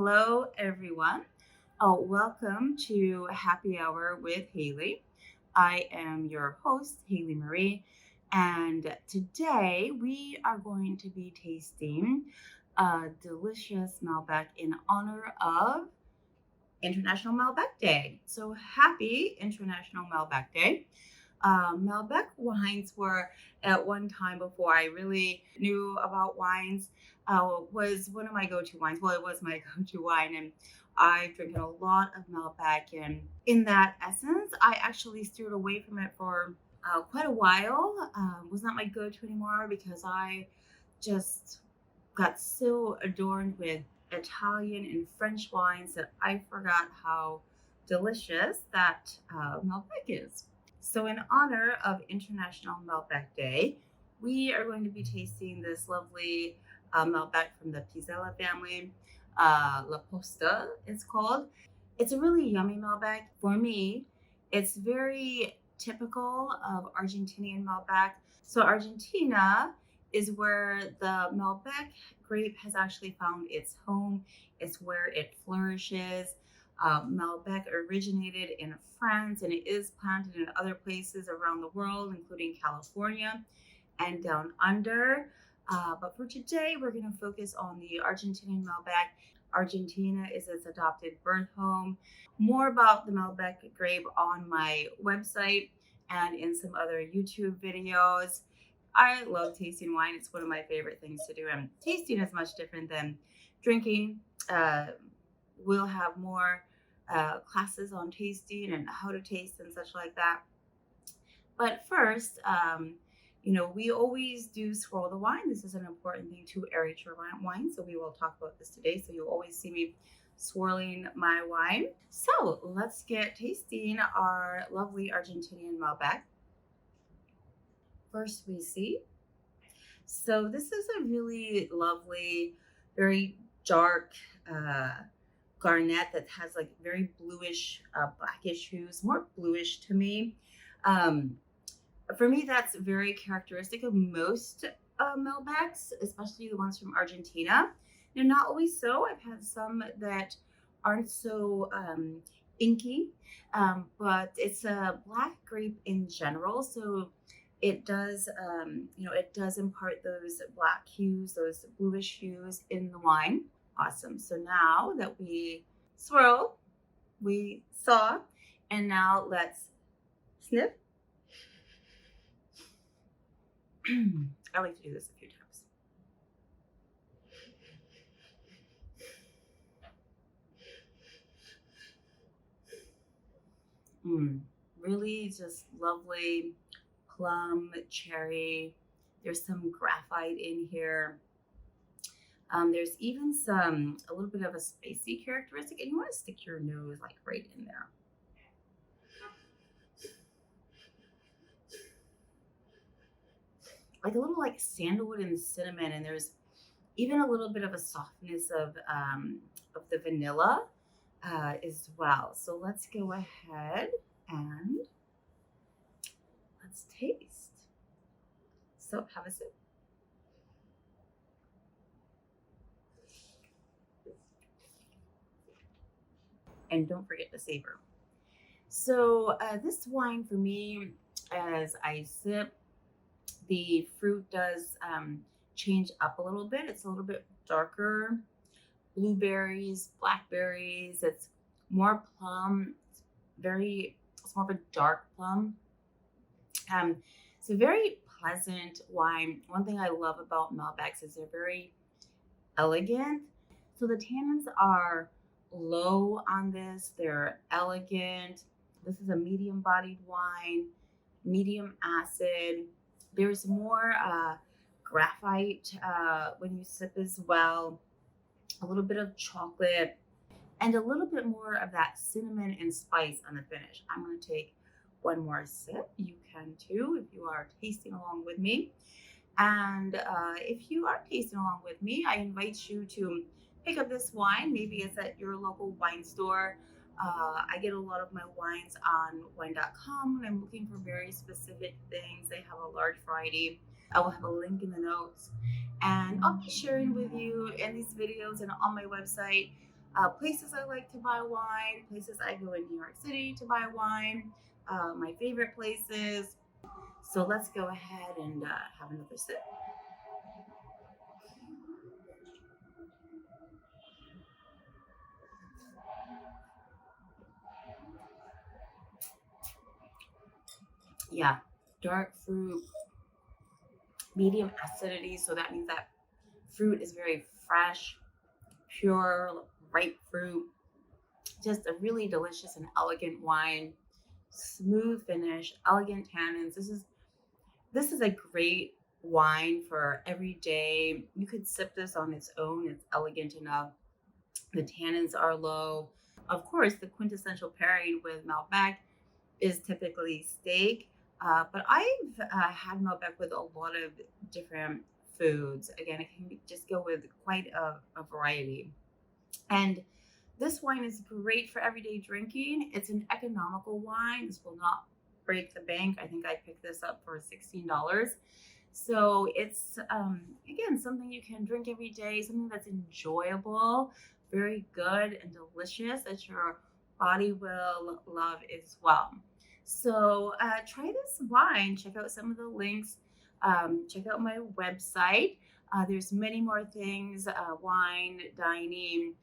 Hello, everyone. Oh, welcome to Happy Hour with Haley. I am your host, Haley Marie, and today we are going to be tasting a delicious Malbec in honor of International Malbec Day. So happy International Malbec Day. Malbec wines were at one time before I really knew about wines, was one of my go-to wines. Well, it was my go-to wine, and I drink a lot of Malbec. And in that essence, I actually steered away from it for quite a while. Was not my go-to anymore because I just got so adorned with Italian and French wines that I forgot how delicious that Malbec is. So, in honor of International Malbec Day, we are going to be tasting this lovely Malbec from the Pizzella family. La Posta, it's called. It's a really yummy Malbec. For me, it's very typical of Argentinian Malbec. So, Argentina is where the Malbec grape has actually found its home. It's where it flourishes. Malbec originated in France and it is planted in other places around the world, including California and down under. But for today, we're going to focus on the Argentinian Malbec. Argentina is its adopted birth home. More about the Malbec grape on my website and in some other YouTube videos. I love tasting wine. It's one of my favorite things to do. And tasting is much different than drinking. Uh, we'll have more classes on tasting and how to taste and such like that. But first, we always do swirl the wine. This is an important thing to aerate your wine. So we will talk about this today. So you'll always see me swirling my wine. So let's get tasting our lovely Argentinian Malbec. First, we see. So this is a really lovely, very dark garnet that has like very bluish, blackish hues, more bluish to me. Um, for me, that's very characteristic of most Malbecs, especially the ones from Argentina. They're not always so. I've had some that aren't so inky, but it's a black grape in general. So it does, it does impart those black hues, those bluish hues in the wine. Awesome. So now that we swirl, we saw, and now let's sniff. I like to do this a few times. Really just lovely plum, cherry. There's some graphite in here. There's even a little bit of a spicy characteristic, and you want to stick your nose like right in there. Like a little like sandalwood and cinnamon, and there's even a little bit of a softness of the vanilla as well. So let's go ahead and let's taste. So have a sip. And don't forget to savor. So this wine for me, as I sip, the fruit does change up a little bit. It's a little bit darker, blueberries, blackberries. It's more plum. It's more of a dark plum. It's a very pleasant wine. One thing I love about Malbecs is they're very elegant. So the tannins are low on this. They're elegant. This is a medium bodied wine, medium acid. There's more graphite when you sip as well, a little bit of chocolate, and a little bit more of that cinnamon and spice on the finish. I'm going to take one more sip. You can too if you are tasting along with me. And if you are tasting along with me, I invite you to pick up this wine. Maybe it's at your local wine store. I get a lot of my wines on wine.com when I'm looking for very specific things. They have a large variety. I will have a link in the notes. And I'll be sharing with you in these videos and on my website Places I like to buy wine, places I go in New York City to buy wine, my favorite places. So let's go ahead and have another sip. Yeah, dark fruit, medium acidity. So that means that fruit is very fresh, pure, ripe fruit. Just a really delicious and elegant wine, smooth finish, elegant tannins. This is a great wine for every day. You could sip this on its own. It's elegant enough. The tannins are low. Of course, the quintessential pairing with Malbec is typically steak. But I've had Malbec with a lot of different foods. Again, it can just go with quite a variety. And this wine is great for everyday drinking. It's an economical wine. This will not break the bank. I think I picked this up for $16. So it's, again, something you can drink every day, something that's enjoyable, very good and delicious that your body will love as well. So try this wine. Check out some of the links. Check out my website. There's many more things, wine, dining,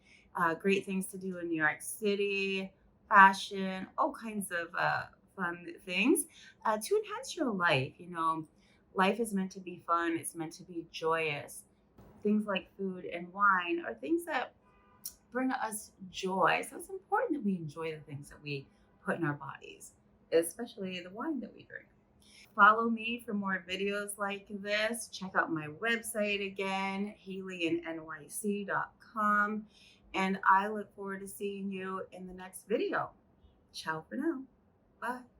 great things to do in New York City, fashion, all kinds of fun things to enhance your life. Life is meant to be fun, it's meant to be joyous. Things like food and wine are things that bring us joy. So it's important that we enjoy the things that we put in our bodies, especially the wine that we drink. Follow me for more videos like this. Check out my website again, haleyandnyc.com. And I look forward to seeing you in the next video. Ciao for now. Bye.